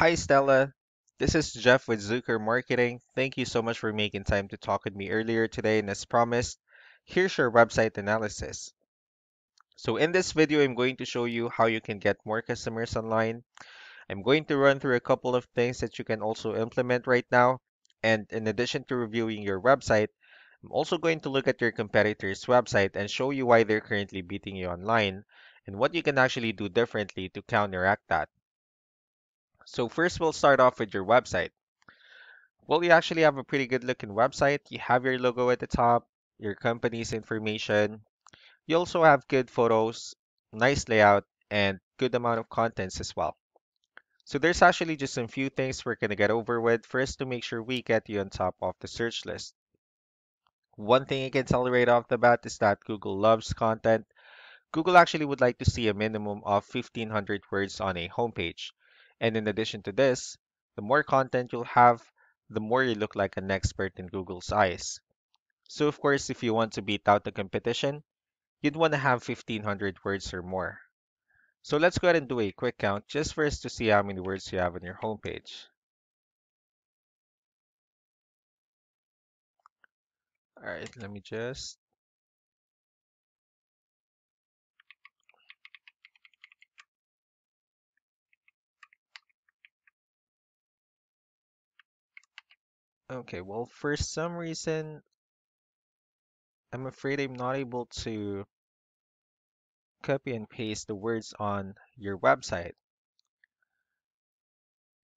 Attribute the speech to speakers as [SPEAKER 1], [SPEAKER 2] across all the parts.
[SPEAKER 1] Hi Stella, this is Jeff with Zucker Marketing. Thank you so much for making time to talk with me earlier today, and as promised, here's your website analysis. So in this video, I'm going to show you how you can get more customers online. I'm going to run through a couple of things that you can also implement right now. And in addition to reviewing your website, I'm also going to look at your competitor's website and show you why they're currently beating you online and what you can actually do differently to counteract that. So first, we'll start off with your website. Well, you actually have a pretty good looking website. You have your logo at the top, your company's information. You also have good photos, nice layout, and good amount of contents as well. So there's actually just some few things we're gonna get over with first to make sure we get you on top of the search list. One thing I can tell right off the bat is that Google loves content. Google actually would like to see a minimum of 1500 words on a homepage. And in addition to this, the more content you'll have, the more you look like an expert in Google's eyes. So of course, if you want to beat out the competition, you'd want to have 1500 words or more. So let's go ahead and do a quick count just for us to see how many words you have on your homepage. All right, let me just. Okay, well, for some reason, I'm afraid I'm not able to copy and paste the words on your website.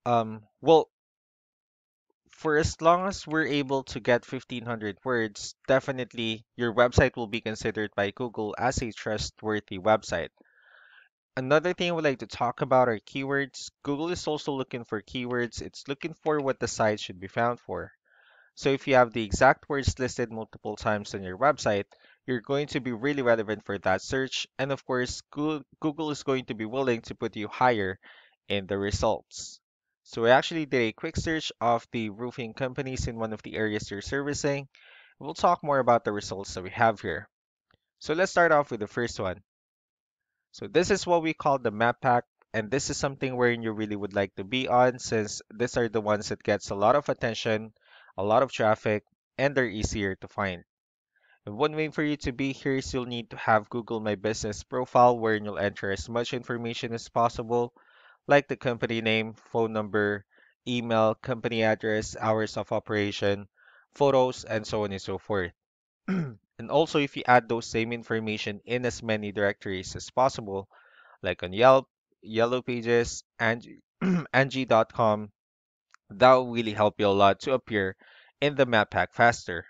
[SPEAKER 1] Well, for as long as we're able to get 1500 words, definitely your website will be considered by Google as a trustworthy website. Another thing I would like to talk about are keywords. Google is also looking for keywords. It's looking for what the site should be found for. So if you have the exact words listed multiple times on your website, you're going to be really relevant for that search. And of course, Google is going to be willing to put you higher in the results. So I actually did a quick search of the roofing companies in one of the areas you're servicing. We'll talk more about the results that we have here. So let's start off with the first one. So this is what we call the map pack, and this is something where you really would like to be on since these are the ones that gets a lot of attention, a lot of traffic, and they're easier to find. And one way for you to be here is you'll need to have Google My Business profile where you'll enter as much information as possible, like the company name, phone number, email, company address, hours of operation, photos, and so on and so forth. And also, if you add those same information in as many directories as possible, like on Yelp, Yellow Pages, and Angie.com, that will really help you a lot to appear in the map pack faster.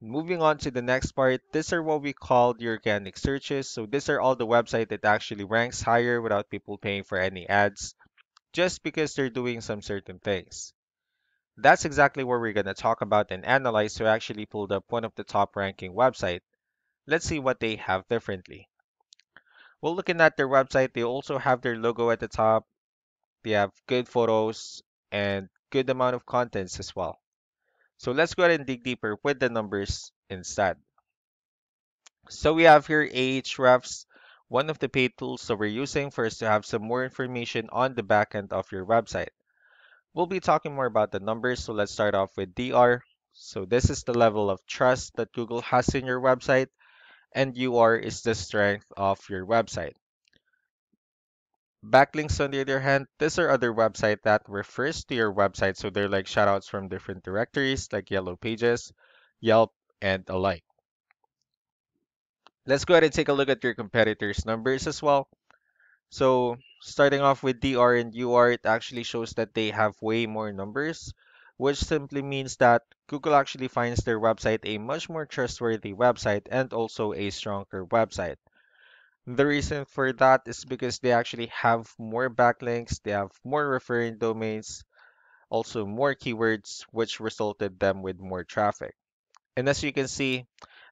[SPEAKER 1] Moving on to the next part, these are what we call the organic searches. So these are all the website that actually ranks higher without people paying for any ads, just because they're doing some certain things. That's exactly what we're going to talk about and analyze. So I actually pulled up one of the top ranking website. Let's see what they have differently. Well, looking at their website, they also have their logo at the top. They have good photos and good amount of contents as well. So let's go ahead and dig deeper with the numbers instead. So we have here Ahrefs, one of the paid tools that we're using for us to have some more information on the backend of your website. We'll be talking more about the numbers, so let's start off with DR. So this is the level of trust that Google has in your website, and UR is the strength of your website. Backlinks, on the other hand, these are other website that refers to your website, so they're like shoutouts from different directories like Yellow Pages, Yelp, and alike. Let's go ahead and take a look at your competitors' numbers as well. So starting off with DR and UR, it actually shows that they have way more numbers, which simply means that Google actually finds their website a much more trustworthy website and also a stronger website. The reason for that is because they actually have more backlinks, they have more referring domains, also more keywords, which resulted them with more traffic. And as you can see,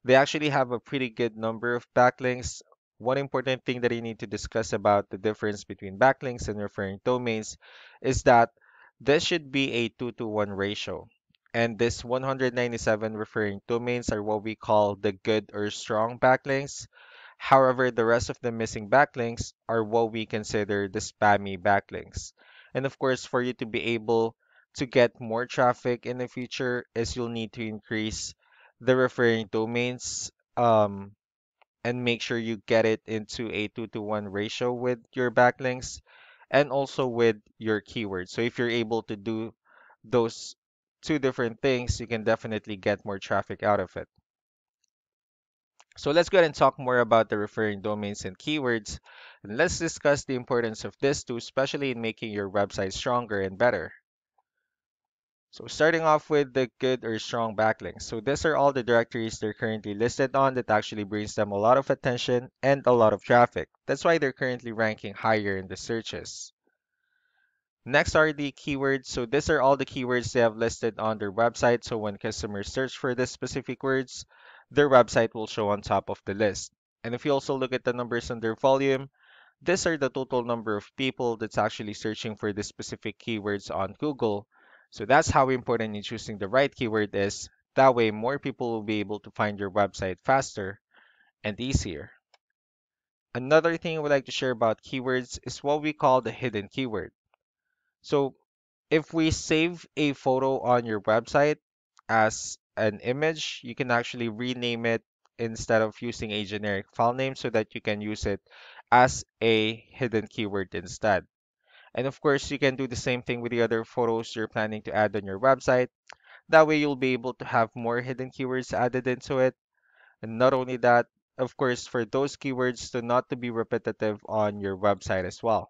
[SPEAKER 1] they actually have a pretty good number of backlinks. One important thing that you need to discuss about the difference between backlinks and referring domains is that this should be a 2 to 1 ratio. And this 197 referring domains are what we call the good or strong backlinks. However, the rest of the missing backlinks are what we consider the spammy backlinks. And of course, for you to be able to get more traffic in the future is you'll need to increase the referring domains and make sure you get it into a 2-to-1 ratio with your backlinks and also with your keywords. So if you're able to do those two different things, you can definitely get more traffic out of it. So let's go ahead and talk more about the referring domains and keywords. And let's discuss the importance of this too, especially in making your website stronger and better. So starting off with the good or strong backlinks. So these are all the directories they're currently listed on that actually brings them a lot of attention and a lot of traffic. That's why they're currently ranking higher in the searches. Next are the keywords. So these are all the keywords they have listed on their website. So when customers search for these specific words, their website will show on top of the list. And if you also look at the numbers on their volume, these are the total number of people that's actually searching for the specific keywords on Google. So that's how important in choosing the right keyword is. That way, more people will be able to find your website faster and easier. Another thing I would like to share about keywords is what we call the hidden keyword. So if we save a photo on your website as an image, you can actually rename it instead of using a generic file name so that you can use it as a hidden keyword instead. And of course, you can do the same thing with the other photos you're planning to add on your website. That way, you'll be able to have more hidden keywords added into it. And not only that, of course, for those keywords to not to be repetitive on your website as well.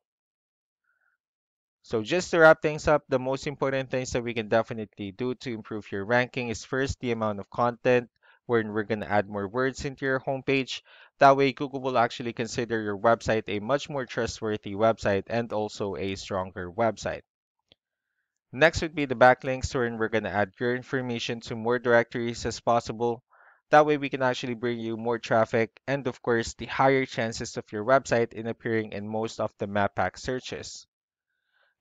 [SPEAKER 1] So just to wrap things up, the most important things that we can definitely do to improve your ranking is first the amount of content, wherein we're going to add more words into your homepage. That way, Google will actually consider your website a much more trustworthy website and also a stronger website. Next would be the backlinks, wherein we're going to add your information to more directories as possible. That way, we can actually bring you more traffic and, of course, the higher chances of your website in appearing in most of the map pack searches.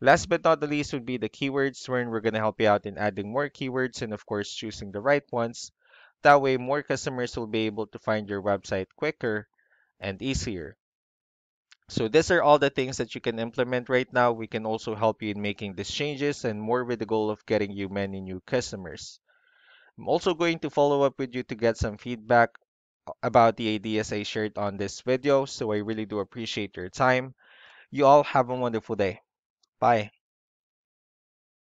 [SPEAKER 1] Last but not the least would be the keywords, wherein we're going to help you out in adding more keywords and, of course, choosing the right ones. That way, more customers will be able to find your website quicker and easier. So these are all the things that you can implement right now. We can also help you in making these changes and more with the goal of getting you many new customers. I'm also going to follow up with you to get some feedback about the ideas I shared on this video. So I really do appreciate your time. You all have a wonderful day. Bye.